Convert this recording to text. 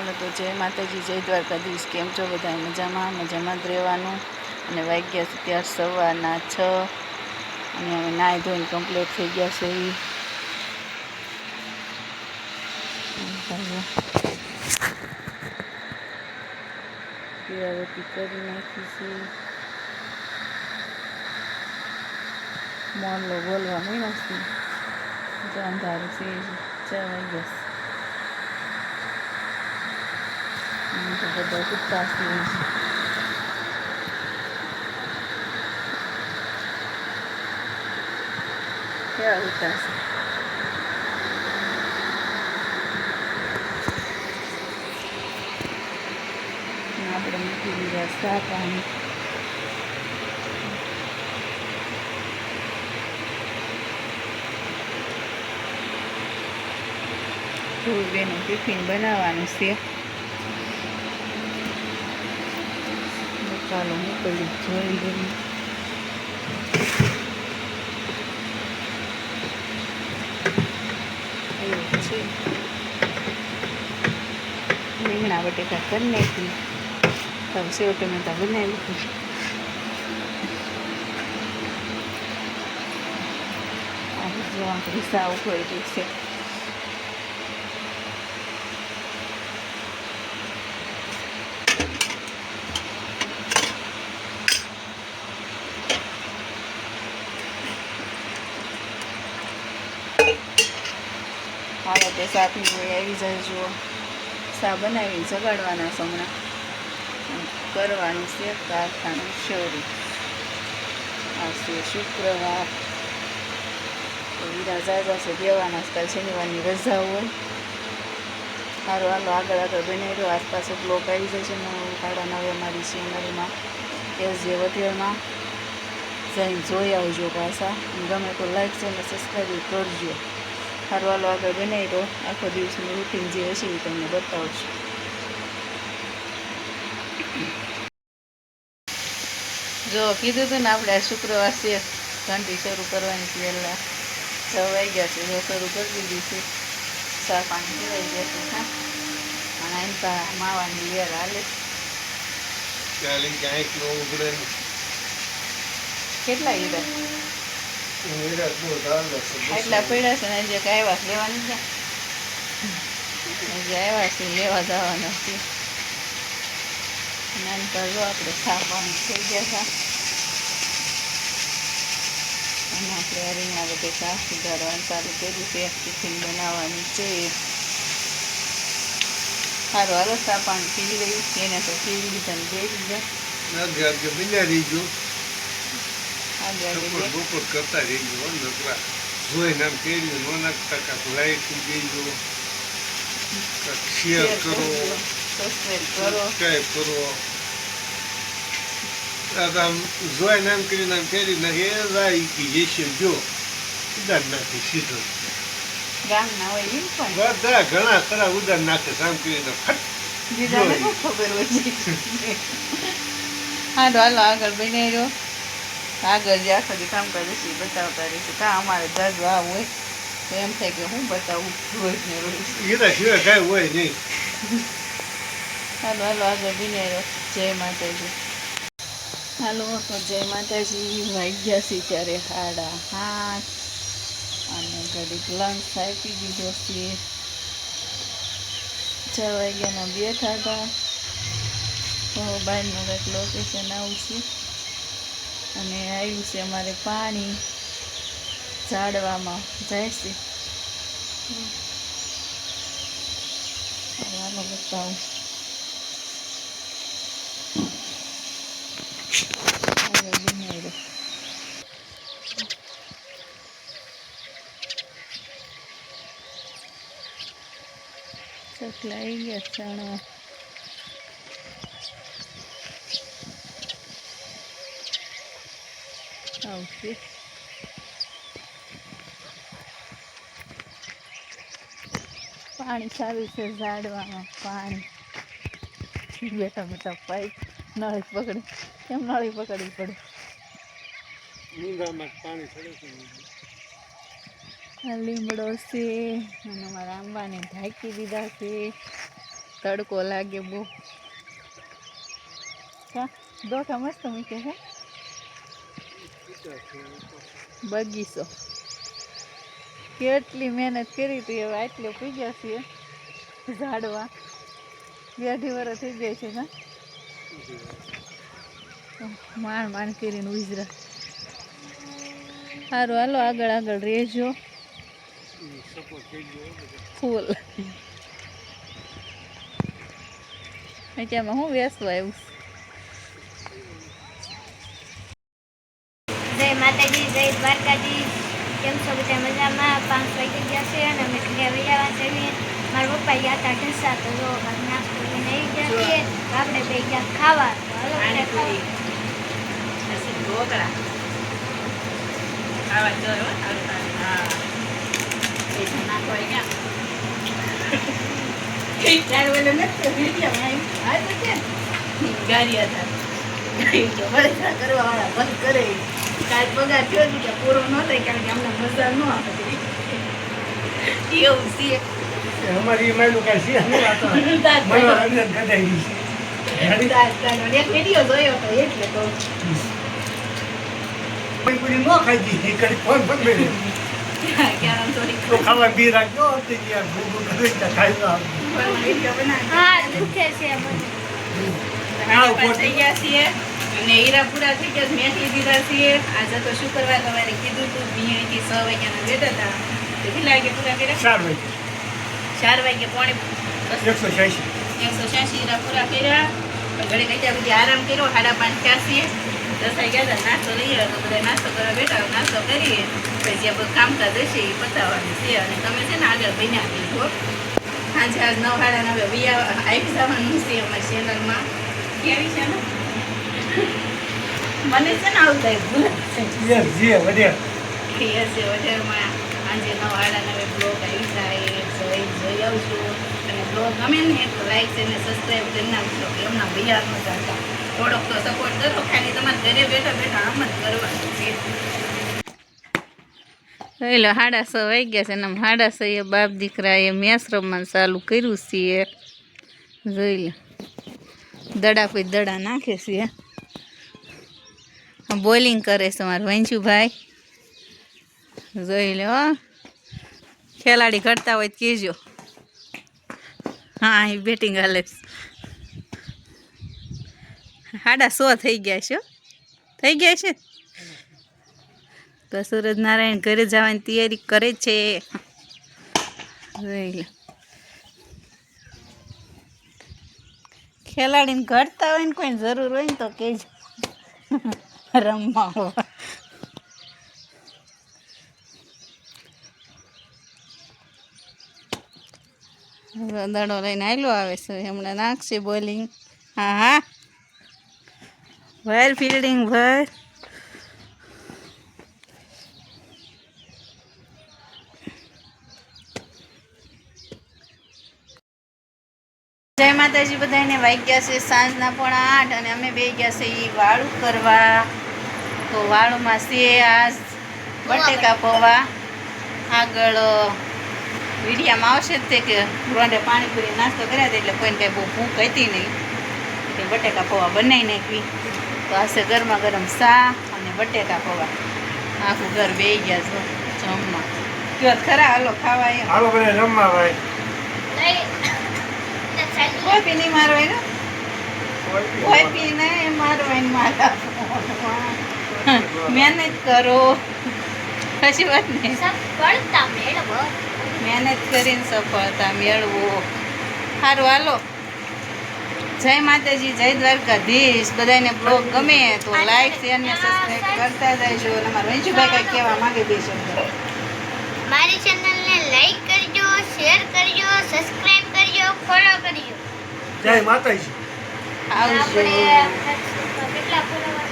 હાલો તો જય માતાજી, જય દ્વારકાધીશ। કેમ છો બધા? મજામાં જ રહેવાનું। અને વાગ્યા છે ત્યાં 6:15 અને હવે નાહી ધોઈને કમ્પ્લીટ થઈ ગયા છે। દીવાબત્તી કરી નાખી છે। મોરલો બોલવા મળ્યો છે। અંધારું છે, 6 વાગ્યા છે। બધા સુતા છે। કેવા સુતા છે? આપણે મૂકી દીધા ચા પાણી। બેનું ટિફિન બનાવવાનું છે। ચાલો મોકલી જોઈ લઈએ। એવું છે, રીંગણા બટેકા કરી નાખી, સેવ ટમેટા બનાવી લીધું। સાવ ઉકળી ગઈ છે। હાલો તો શાક આવી જાય। જુઓ, શા બનાવીને જગાડવાના છે હમણાં। કરવાનું છે કારખાનું શરૂ। આજે શુક્રવાર તો હીરા જાજા છે દેવાના। કાલ શનિવારની રજા હોય। સારું હાલો આગળ બનાવી દો। આસપાસ બ્લોક આવી જાય છે। 9:30 અમારી ચેનલમાં એસજે વઢેરમાં જઈને જોઈ આવજો પાછા। ગમે તો લાઈક છે અને સબસ્ક્રાઈબ કરજો। સારું હાલો આગળ બનાવી દો। આખો દિવસનું રૂટીન જે હશે એ તમને બતાવશું। જો કીધું હતું ને આપણે શુક્રવાર છે, ઘંટી શરૂ કરવાની છે। વહેલા 6 વાગ્યા છે, જો શરૂ કરી દીધી છે। ચા પાણી પીવાઈ ગયા છે। હા, અને એનકા માવાની લેર હાલે। કેટલા હીરા એટલા પડ્યા છે ને? જે આવ્યા છે લેવાની છે, જે આવ્યા છે લેવા જવાના છે। નાનકા જો આપણે ચા પાણી થઈ ગયા છે અને આપણે રીંગણા બટેકા સુધારવાનું ચાલુ કર્યું છે। ટિફિન બનાવવાનું છે। સારું હાલો ચા પાણી પી લઈ। એને તો પીવી લીધા ને બે લીધા। કરતા રહીજો, જોઈને આમ કેરી ન નાખતા, લાઈક દેજો, શેર કરો, સબસ્ક્રાઈબ કરો। આમ જોઈને આમ કરીને આમ કેરી નાખે ઇન્જેક્શન જો ઉડાડ નાખે સીધો। ગામના હોય એમ પણ બધા ઘણા ખરા ઉડાડ નાખે આમ કરીને ફટ દીદાને શું ખબર હોય છે। હાલો આગળ બનાવ્યો। આગળ જે આખો દી કામકાજ હશે એ બતાવતા રહીશું। કાં અમારે જાજુ આ હોય તો એમ થાય કે હું બતાવું રોજ ને રોજ। એના સિવાય કાંઈ હોય નહીં। હાલો આગળ બનાવ્યો। જય માતાજી। હાલો તો જય માતાજી। વાગ્યા છે ત્યારે 8:30 અને ઘડીક લંચ આપી દીધો છે। 6 વાગ્યાના બેઠા હતા। તો બહારનું કંઈક લોકેશન આવશે અને આવ્યું છે અમારે પાણી ઝાડવામાં જાય છે। હાલો બતાવું। ચકલા આવી ગયા ચણવા। આવશે પાણી ચાલુ છે ઝાડવામાં। પાણી બેઠા બેઠા પાઇપ નળી પકડી, કેમ નળી પકડવી પડે? પાણી ચડે છે। લીમડો છે અને અમારા આંબાને ઢાંકી દીધા છે। તડકો લાગે બહુ. કા ડોકા મસ્ત મૂકે છે. બગીચો કેટલી મહેનત કરી હતી, હવે આટલે પૂજ્યા છીએ ઝાડવા. 2-2.5 વર્ષ થઈ જાય છે ને. માંડ કરીને ઉજરા. સારું હાલો આગળ આગળ રહેજો. ફૂલ અત્યારમાં હું વેસવા આવ્યું. જય માતાજી, જય દ્વારકાજી. કેમ છો બધા મજામાં? 5 વાગી ગયા છે અને અમે ઘરે વૈયા છે. મારા પપ્પા ગયા હતા ઢસા, તો જો નાસ્તો લઈને આવી ગયા છીએ. આપણે બે ગયા ખાવા. તો હાલો બધા ઢોકળા ખાવા ચલો. હા નાખવા ગયા ગાડી હતા કરવા વાળા બંધ કરે. કાલ પગાર થયો ને ત્યાં પૂરો ન થાય, કારણ કે અમને મજા ન આવે એવું છે. અમારી એમાં કાંઈ છે નહીં, આ તો મનોરંજન કરાવી છે. એક વિડીયો જોયો હતો એટલે તો કોઈ પૂરી ન ખાઈ ગઈ કઈ ફોન પણ મેળવે ક્યાં થોડી તો ખાવા બી રાખજો તે યાર ભૂખ કરી ખાઈ લો વિડીયો બનાવી. હા દુખે છે મને. થઈ ગયા છીએ અને હીરા પૂરા થઈ ગયા. મેથી દીધા છીએ. આજે તો શુક્રવાર તમારે કીધું હતું. બીએથી 6 વાગ્યાના બેઠા હતા. તો કેટલા વાગે પૂરા કર્યા? 4 વાગે 186 હીરા પૂરા કર્યા. ઘડી કઈ ત્યાં બધી આરામ કર્યો. 5:30 થયા છીએ. 10 વાગ્યા હતા. નાસ્તો લઈએ તો બધા નાસ્તો કરવા બેઠા. નાસ્તો કરીએ પછી જે બધું કામકાજ હશે એ પતાવવાનું છે. અને તમે છે ને આગળ બન્યા દીધો. સાંજે આજ 9 સાડા 9 આવી જવાનું છે અમારી ચેનલમાં. કેવી છે ને મને છે ને આવું થાય ભૂલ વધારમાં સાંજે 9 સાડા 9 બ્લોગ આવી જાય. જોઈ આવશું. અને બ્લોગ ગમે ને તો લાઈક છે ને સબસ્ક્રાઈબ કરી નાખજો. એમના બિહાર ન જાતા. થોડોક તો સપોર્ટ કરો. ખાલી તમારે ઘરે બેઠા બેઠા આમ જ કરવાનું છે. એટલે 6:30 વાગ્યા છે ને 6:30 બાપ દીકરાએ મેચ રમવાનું ચાલુ કર્યું છે. જોઈ લે દડા કોઈ દડા નાખે છે. બોલિંગ કરે છે મારા વંશુભાઈ. જોઈ લે હો. ખેલાડી ઘટતા હોય તો કહેજો. હા એ બેટિંગ હાલે છે. 6:30 થઈ ગયા છે. થઈ ગયા છે તો સૂરજનારાયણ ઘરે જવાની તૈયારી કરે છે. જોઈ લે ખેલાડીને ઘટતા હોય ને કોઈ જરૂર હોય ને તો કહેજો રમવા હોવા. દડો લઈને આયલો આવે છે. હમણાં નાખશે બોલિંગ. હા હા ભાઈ ફિલ્ડિંગ ભાઈ. જય માતાજી બધાને. વાગ્યા છે સાંજના 8:30 અને અમે બે ગયા છે એ વાળું કરવા. તો વાળુમાં છે આજ બટેકા પૌવા. આગળ વિડીયામાં આવશે જ તે કે રોંડે પાણીપુરી નાસ્તો કર્યા હતા એટલે કોઈને કંઈ બહુ ભૂખ હતી નહીં કે બટેકા પૌવા બનાવી નાખવી. તો આશે ગરમા ગરમ ચા અને બટેકા પૌવા. આખું ઘર બેસી ગયા છો જમવા. કયો ખરા હાલો ખાવા એમ. હાલો બધા રમવા ભાઈ. લઈ કોઈ પી નહીં મારવાય ને. કોઈ પી નહીં મારવાય મારા. મહેનત કરો. સાચી વાત ને. સફળતા મેળવો. મહેનત કરીને સફળતા મેળવો. સારું હાલો. જય માતાજી, જય દ્વારકાધીશ. બધાને બ્લોગ ગમે તો લાઈક શેર ને સબસ્ક્રાઈબ કરતા જજો. અને અમારા વંશુભાઈ કાંઈ કહેવા માંગે 2 શબ્દ. મારી ચેનલને લાઈક કરજો, શેર કરજો, સબસ્ક્રાઇબ કરજો, ફોલો કરજો. જય માતાજી. આવજો. આપણે કેટલા ફોલોવર